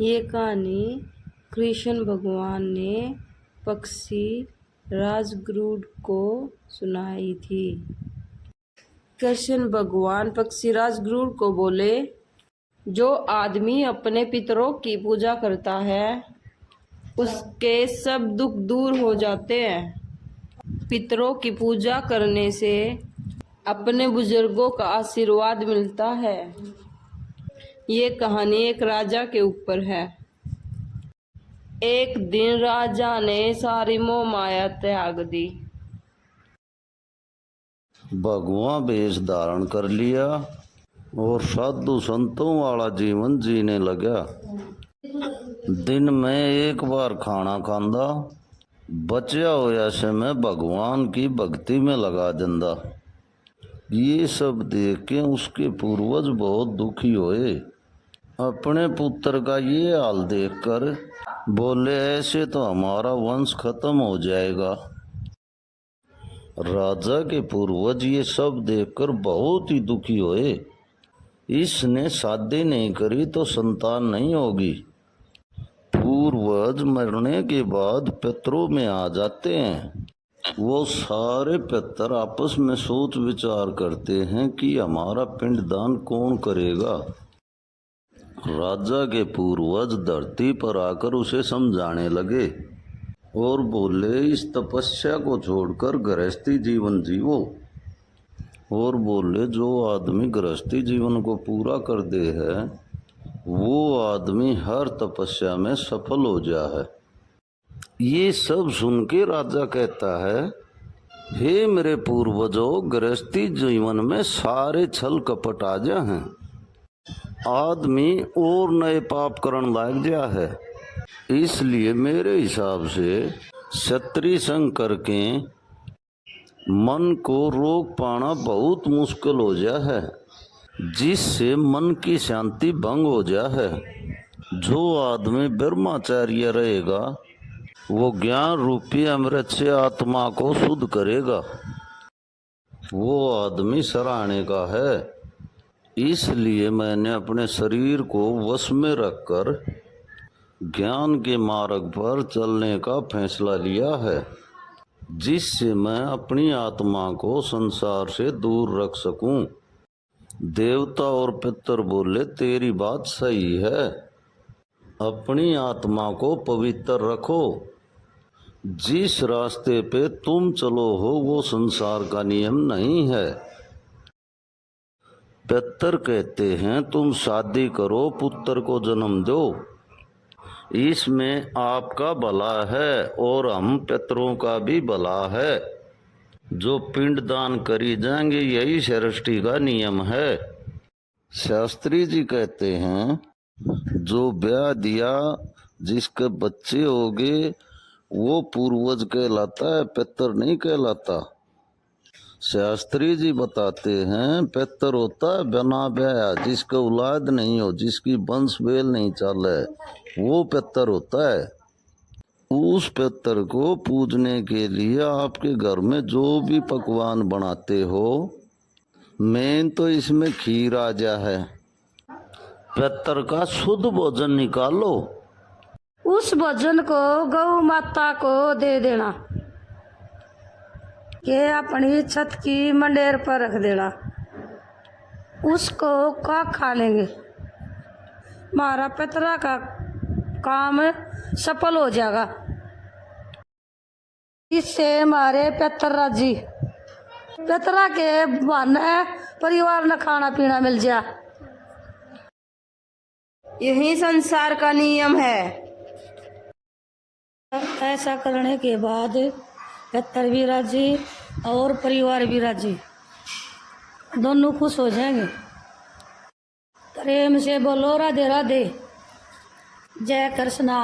ये कहानी कृष्ण भगवान ने पक्षी राजगरुड़ को सुनाई थी। कृष्ण भगवान पक्षी राजगरुड़ को बोले, जो आदमी अपने पितरों की पूजा करता है उसके सब दुख दूर हो जाते हैं। पितरों की पूजा करने से अपने बुजुर्गों का आशीर्वाद मिलता है। ये कहानी एक राजा के ऊपर है। एक दिन राजा ने सारी मोह माया त्याग दी। भगवान वेश धारण कर लिया और साधु संतों वाला जीवन जीने लगा। दिन में एक बार खाना खांदा, बचा होया समय भगवान की भक्ति में लगा देंदा। ये सब देख के उसके पूर्वज बहुत दुखी हुए। अपने पुत्र का ये हाल देखकर बोले, ऐसे तो हमारा वंश खत्म हो जाएगा। राजा के पूर्वज ये सब देखकर बहुत ही दुखी हुए। इसने शादी नहीं करी तो संतान नहीं होगी। पूर्वज मरने के बाद पितरों में आ जाते हैं। वो सारे पितर आपस में सोच विचार करते हैं कि हमारा पिंडदान कौन करेगा। राजा के पूर्वज धरती पर आकर उसे समझाने लगे और बोले, इस तपस्या को छोड़कर गृहस्थी जीवन जीवो। और बोले, जो आदमी गृहस्थी जीवन को पूरा कर दे है वो आदमी हर तपस्या में सफल हो जा है। ये सब सुन के राजा कहता है, हे मेरे पूर्वजों, गृहस्थी जीवन में सारे छल कपट आ जा हैं। आदमी और नए पाप करण लग जा है। इसलिए मेरे हिसाब से क्षत्रिय संग करके मन को रोक पाना बहुत मुश्किल हो जा है, जिससे मन की शांति भंग हो जा है। जो आदमी ब्रह्मचार्य रहेगा वो ज्ञान रूपी अमृत से आत्मा को शुद्ध करेगा। वो आदमी सराहने का है। इसलिए मैंने अपने शरीर को वश में रखकर ज्ञान के मार्ग पर चलने का फैसला लिया है, जिससे मैं अपनी आत्मा को संसार से दूर रख सकूं। देवता और पितर बोले, तेरी बात सही है। अपनी आत्मा को पवित्र रखो। जिस रास्ते पे तुम चलो हो वो संसार का नियम नहीं है। पितर कहते हैं, तुम शादी करो, पुत्र को जन्म दो, इसमें आपका भला है और हम पितरों का भी भला है। जो पिंडदान करी जाएंगे यही सृष्टि का नियम है। शास्त्री जी कहते हैं, जो ब्याह दिया जिसके बच्चे हो गए वो पूर्वज कहलाता है, पितर नहीं कहलाता। शास्त्री जी बताते हैं, पितर होता है बिना ब्याह, जिसका औलाद नहीं हो, जिसकी वंश बेल नहीं चले, वो पितर होता है। उस पितर को पूजने के लिए आपके घर में जो भी पकवान बनाते हो, मेन तो इसमें खीर आ जा है। पितर का शुद्ध भोजन निकालो, उस भोजन को गौ माता को दे देना, के अपनी छत की मंडेर पर रख देना। उसको का खा लेंगे, हमारा पितरा का काम सफल हो जाएगा। इससे हमारे पितर राजी, पितरा के बहाने परिवार न खाना पीना मिल जा। यही संसार का नियम है। ऐसा करने के बाद पितर भी राजी और परिवार भी राजी, दोनों खुश हो जाएंगे। प्रेम से बोलो राधे राधे, जय कृष्णा।